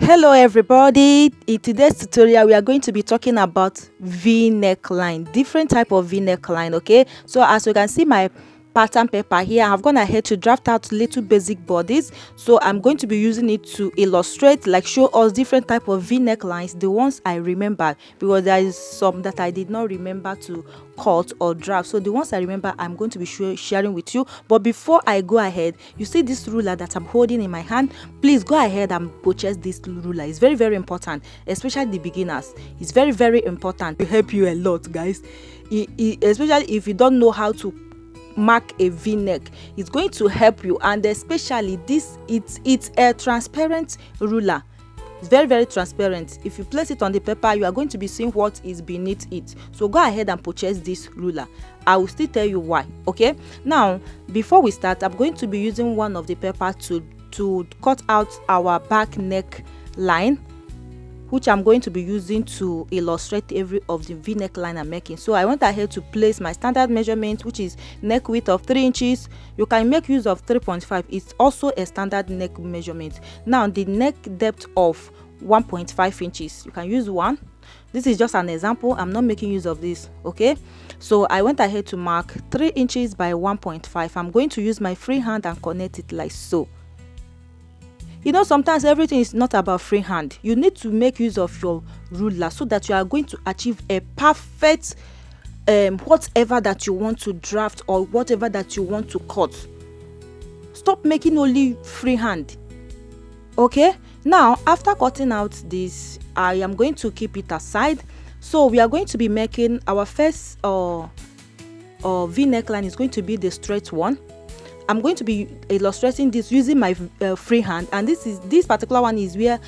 Hello everybody, in today's tutorial we are going to be talking about v neckline, different type of v neckline. Okay, so as you can see my pattern paper here, I've gone ahead to draft out little basic bodies, so I'm going to be using it to illustrate, like show us different type of v necklines, the ones I remember, because there is some that I did not remember to cut or draft. So the ones I remember I'm going to be sharing with you. But before I go ahead, you see this ruler that I'm holding in my hand, please go ahead and purchase this ruler. It's very important, especially the beginners. It's very important to help you a lot, guys. Especially if you don't know how to mark a v-neck, it's going to help you. And especially this, it's a transparent ruler. It's very transparent. If you place it on the paper, you are going to be seeing what is beneath it. So go ahead and purchase this ruler. I will still tell you why. Okay, now before we start, I'm going to be using one of the paper to cut out our back neck line, which I'm going to be using to illustrate every of the v-neck line I'm making. So I went ahead to place my standard measurement, which is neck width of 3 inches. You can make use of 3.5. It's also a standard neck measurement. Now the neck depth of 1.5 inches, you can use 1. This is just an example, I'm not making use of this. Okay, so I went ahead to mark 3 inches by 1.5. I'm going to use my free hand and connect it like so. You know, sometimes everything is not about freehand. You need to make use of your ruler so that you are going to achieve a perfect whatever that you want to draft or whatever that you want to cut. Stop making only freehand. Okay, now after cutting out this, I am going to keep it aside. So we are going to be making our first v neckline. Is going to be the straight one. I'm going to be illustrating this using my free hand, and this particular one is where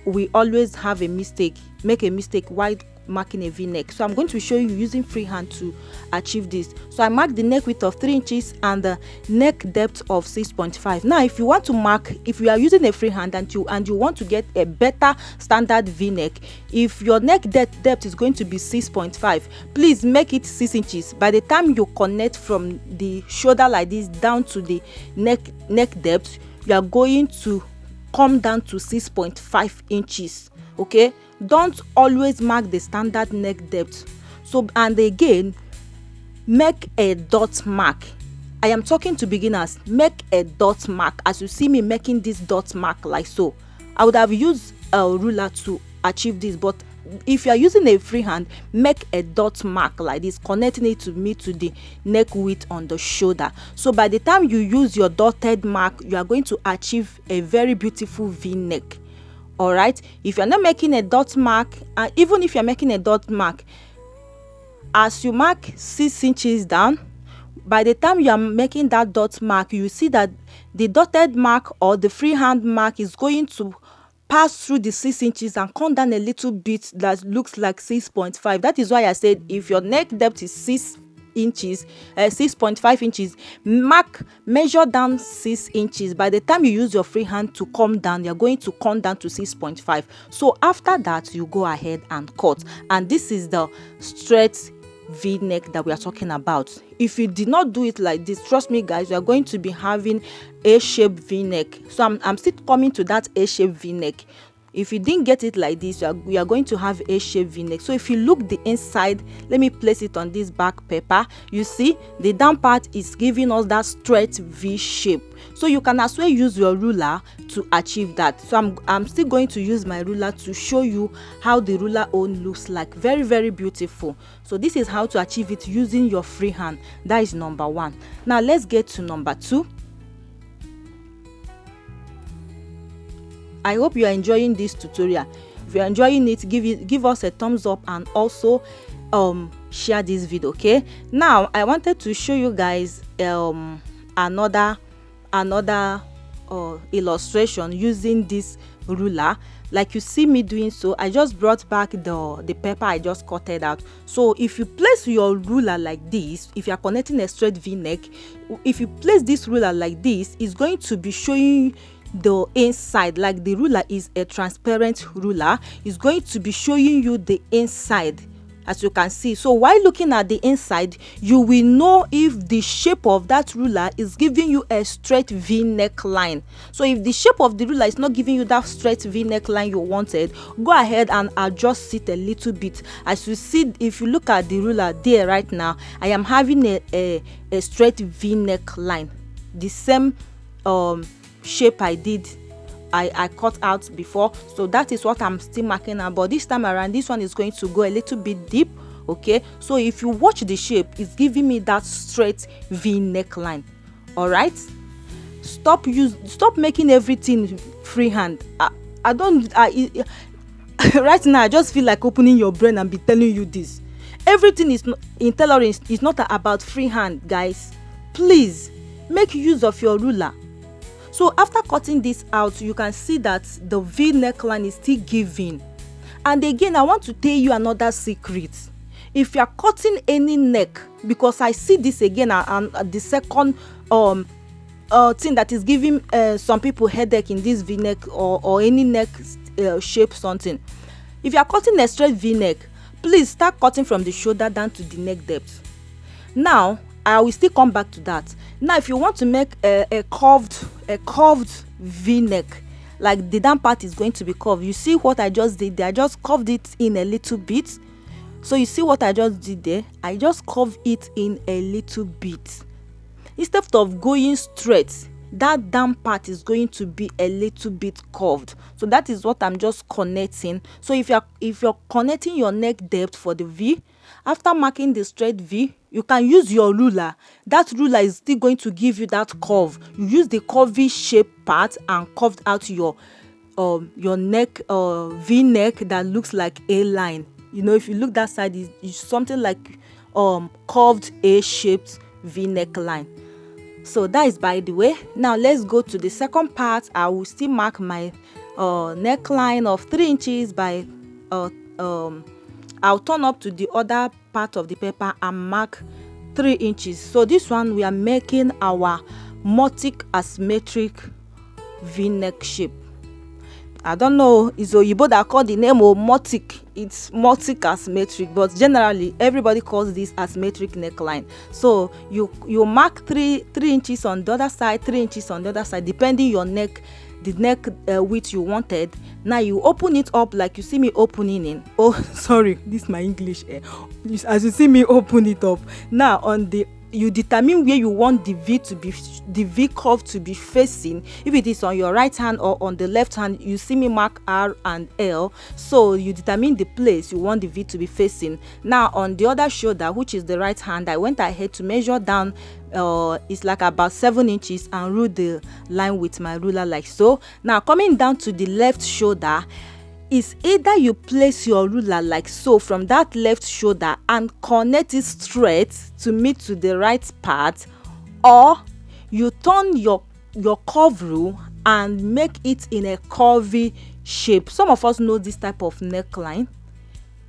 we always have a mistake, make a mistake while marking a v-neck. So I'm going to be showing you using free hand to achieve this. So I marked the neck width of 3 inches and the neck depth of 6.5. Now if you want to mark, if you are using a free hand and you want to get a better standard v-neck, if your neck depth is going to be 6.5, please make it 6 inches. By the time you connect from the shoulder like this down to the neck depth, you are going to come down to 6.5 inches. Okay, don't always mark the standard neck depth. So, and again, make a dot mark. I am talking to beginners. Make a dot mark as you see me making this dot mark like so. I would have used a ruler to achieve this, but if you are using a free hand, make a dot mark like this, connecting it to the neck width on the shoulder. So by the time you use your dotted mark, you are going to achieve a very beautiful v-neck. All right, if you're not making a dot mark, and even if you're making a dot mark, as you mark 6 inches down, by the time you are making that dot mark, you see that the dotted mark or the freehand mark is going to pass through the 6 inches and come down a little bit that looks like 6.5. That is why I said if your neck depth is 6.5 inches, measure down 6 inches. By the time you use your free hand to come down, you're going to come down to 6.5. So after that, you go ahead and cut. And this is the straight v-neck that we are talking about. If you did not do it like this, trust me guys, you are going to be having a-shaped v-neck. So I'm still coming to that a-shaped v-neck. If you didn't get it like this, you are going to have a-shaped v-neck. So if you look the inside, let me place it on this back paper. You see the down part is giving us that straight v shape. So you can as well use your ruler to achieve that. So I'm still going to use my ruler to show you how the ruler own looks like. Very beautiful. So this is how to achieve it using your free hand. That is number 1. Now let's get to number 2. I hope you are enjoying this tutorial. If you are enjoying it, give us a thumbs up and also share this video. Okay, now I wanted to show you guys another illustration using this ruler. Like you see me doing so, I just brought back the paper I just cutted out. So if you place your ruler like this, if you are connecting a straight v-neck, if you place this ruler like this, it's going to be showing the inside. Like the ruler is a transparent ruler, is going to be showing you the inside as you can see. So while looking at the inside, you will know if the shape of that ruler is giving you a straight V neckline. So if the shape of the ruler is not giving you that straight V neckline you wanted, go ahead and adjust it a little bit. As you see, if you look at the ruler there right now, I am having a straight V neckline, the same shape I cut out before. So that is what I'm still marking now, but this time around this one is going to go a little bit deep. Okay, so if you watch the shape, it's giving me that straight V neckline. All right, stop making everything freehand. Right now I just feel like opening your brain and be telling you this. Everything is in tailoring is not about freehand, guys. Please make use of your ruler. So after cutting this out, you can see that the V neckline is still giving. And again, I want to tell you another secret. If you are cutting any neck, because I see this again and the second thing that is giving some people headache in this V neck or any neck shape something. If you are cutting a straight V neck, please start cutting from the shoulder down to the neck depth. Now I will still come back to that. Now if you want to make a curved V neck, like the down part is going to be curved, you see what I just did there? I just curved it in a little bit. So you see what I just did there? I just curved it in a little bit. Instead of going straight, that down part is going to be a little bit curved. So that is what I'm just connecting. So if you're connecting your neck depth for the V, after marking the straight V, you can use your ruler. That ruler is still going to give you that curve. You use the curvy shape part and curved out your neck, V neck that looks like a line. You know, if you look that side, it's something like curved A-shaped V neckline. So that is by the way. Now let's go to the second part. I will still mark my neckline of 3 inches by I'll turn up to the other part of the paper and mark 3 inches. So this one we are making our Motic asymmetric V-neck shape. I don't know, it's Oyibo that call the name of Motic. It's Motic asymmetric, but generally everybody calls this asymmetric neckline. So you mark 3 inches on the other side, 3 inches on the other side, depending your neck, the neck width you wanted. Now you open it up like you see me opening in. Oh, sorry, this is my English. As you see me open it up. Now you determine where you want the V curve to be facing. If it is on your right hand or on the left hand, you see me mark R and L. So you determine the place you want the V to be facing. Now on the other shoulder, which is the right hand, I went ahead to measure down. It's like about 7 inches and rule the line with my ruler like so. Now coming down to the left shoulder, is either you place your ruler like so from that left shoulder and connect it straight to meet to the right part, or you turn your curve rule and make it in a curvy shape. Some of us know this type of neckline.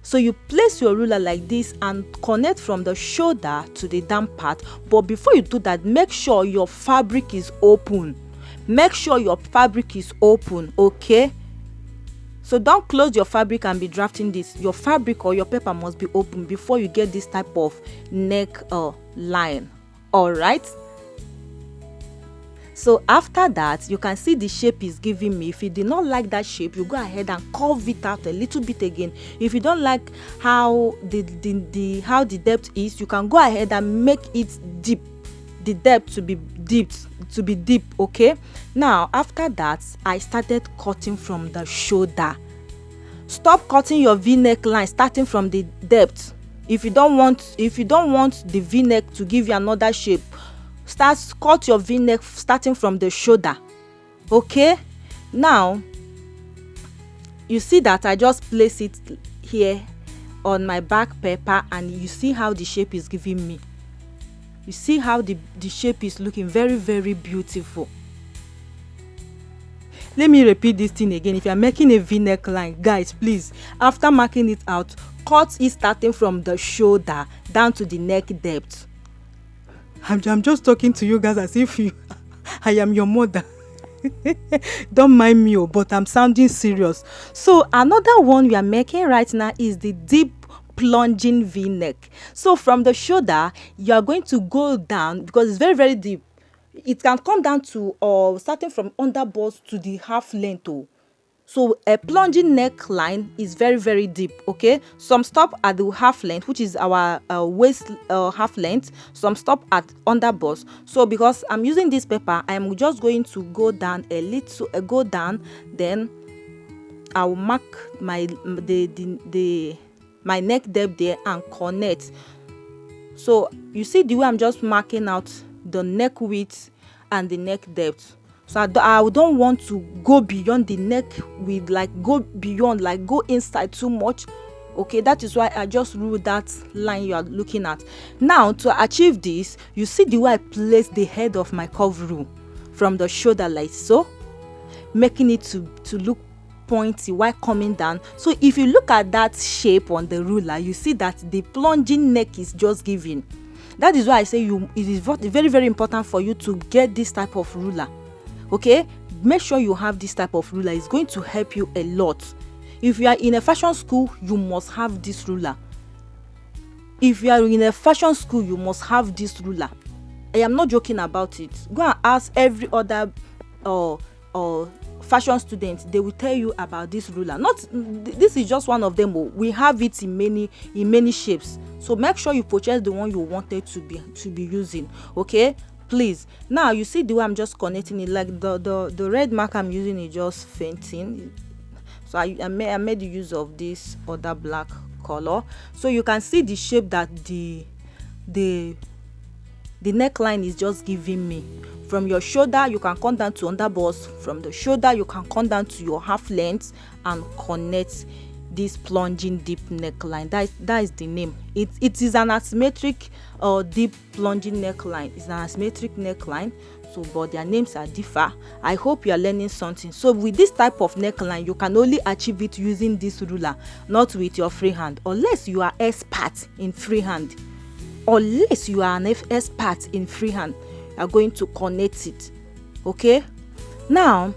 So you place your ruler like this and connect from the shoulder to the down part. But before you do that, make sure your fabric is open. Make sure your fabric is open, okay? So don't close your fabric and be drafting this. Your fabric or your paper must be open before you get this type of neck line. All right. So after that, you can see the shape is giving me. If you did not like that shape, you go ahead and curve it out a little bit again. If you don't like how the depth is, you can go ahead and make it deep. The depth to be deep, okay? Now after that, I started cutting from the shoulder. Stop cutting your V-neck line starting from the depth. If you don't want the V-neck to give you another shape, cut your V-neck starting from the shoulder, okay? Now you see that I just place it here on my back paper, and you see how the shape is giving me. You see how the shape is looking very, very beautiful. Let me repeat this thing again. If you are making a V-neck line, guys, please, after marking it out, cut it starting from the shoulder down to the neck depth. I'm just talking to you guys as if I am your mother. Don't mind me, but I'm sounding serious. So another one we are making right now is the deep plunging v-neck. So from the shoulder you are going to go down because it's very very deep. It can come down to starting from under bust to the half length. So a plunging neckline is very very deep. Okay, some stop at the half length, which is our waist half length. Some stop at under bust. So because I'm using this paper, I'm just going to go down a little, go down, then I'll mark my my neck depth there and connect. So you see the way I'm just marking out the neck width and the neck depth. So I don't want to go beyond the neck width, like go beyond, like go inside too much. Okay, that is why I just rule that line you are looking at. Now to achieve this, you see the way I place the head of my curve rule from the shoulder like so, making it to look pointy while coming down. So if you look at that shape on the ruler, you see that the plunging neck is just given. That is why I say it is very very important for you to get this type of ruler. Okay, make sure you have this type of ruler. It's going to help you a lot. If you are in a fashion school, you must have this ruler. If you are in a fashion school, you must have this ruler. I am not joking about it. Go and ask every other fashion student. They will tell you about this ruler. This is just one of them. We have it in many shapes. So make sure you purchase the one you wanted to be using. Okay, please. Now you see the way I'm just connecting it, like the red mark I'm using is just fainting. So I made use of this other black color, so you can see the shape that the neckline is just giving me. From your shoulder you can come down to under bust. From the shoulder you can come down to your half length and connect this plunging deep neckline. That is the name. It is an asymmetric deep plunging neckline. It's an asymmetric neckline, so but their names are differ. I hope you are learning something. So with this type of neckline, you can only achieve it using this ruler, not with your free hand, unless you are expert in freehand. Unless you are an expert in freehand, you are going to connect it. Okay, now,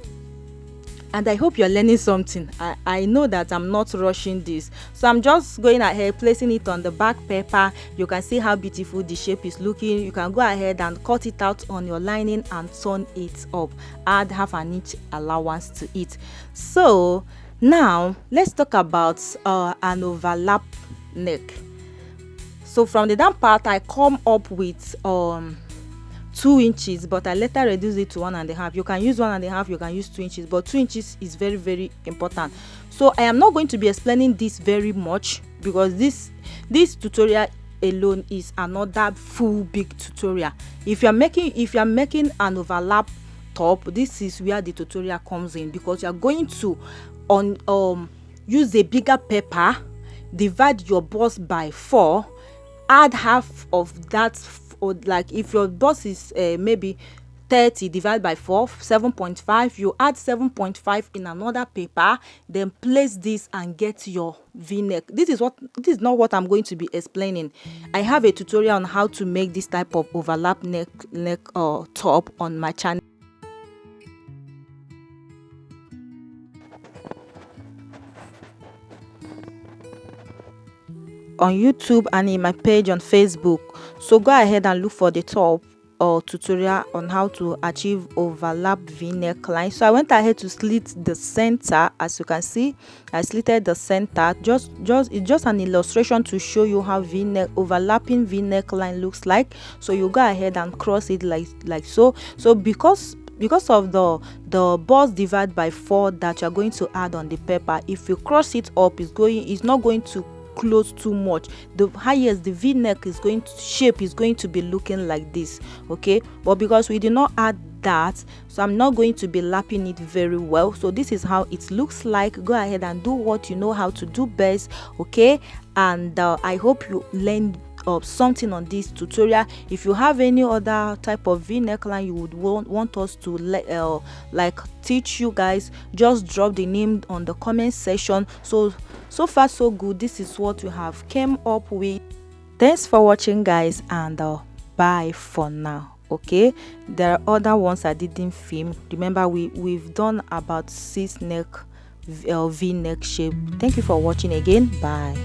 and I hope you're learning something. I know that I'm not rushing this, so I'm just going ahead placing it on the back paper. You can see how beautiful the shape is looking. You can go ahead and cut it out on your lining and turn it up. Add half an inch allowance to it. So now let's talk about an overlap neck. So from the down part I come up with 2 inches, but I later reduce it to 1.5. You can use 1.5, you can use 2 inches, but 2 inches is very very important. So I am not going to be explaining this very much because this tutorial alone is another full big tutorial. If you are making an overlap top, this is where the tutorial comes in, because you are going to use a bigger paper, divide your bust by 4, add half of that. Or like if your bust is maybe 30, divide by 4, 7.5, you add 7.5 in another paper, then place this and get your v-neck. This is not what I'm going to be explaining. I have a tutorial on how to make this type of overlap neck top on my channel. On YouTube and in my page on Facebook. So go ahead and look for the top tutorial on how to achieve overlap v-neck line. So I went ahead to slit the center. As you can see, I slitted the center. It's just an illustration to show you how overlapping v-neck line looks like. So you go ahead and cross it like so. So because of the bust divide by 4 that you're going to add on the paper, if you cross it up, it's not going to close too much. The highest the v-neck is going to be looking like this. Okay, but because we did not add that, so I'm not going to be lapping it very well. So this is how it looks like. Go ahead and do what you know how to do best. Okay, and I hope you learned something on this tutorial. If you have any other type of v-neckline you would want us to like teach you guys, just drop the name on the comment section. So far so good. This is what we have came up with. Thanks for watching guys, and bye for now. Okay, there are other ones I didn't film. Remember, we've done about 6 neck v-neck shape. Thank you for watching again. Bye.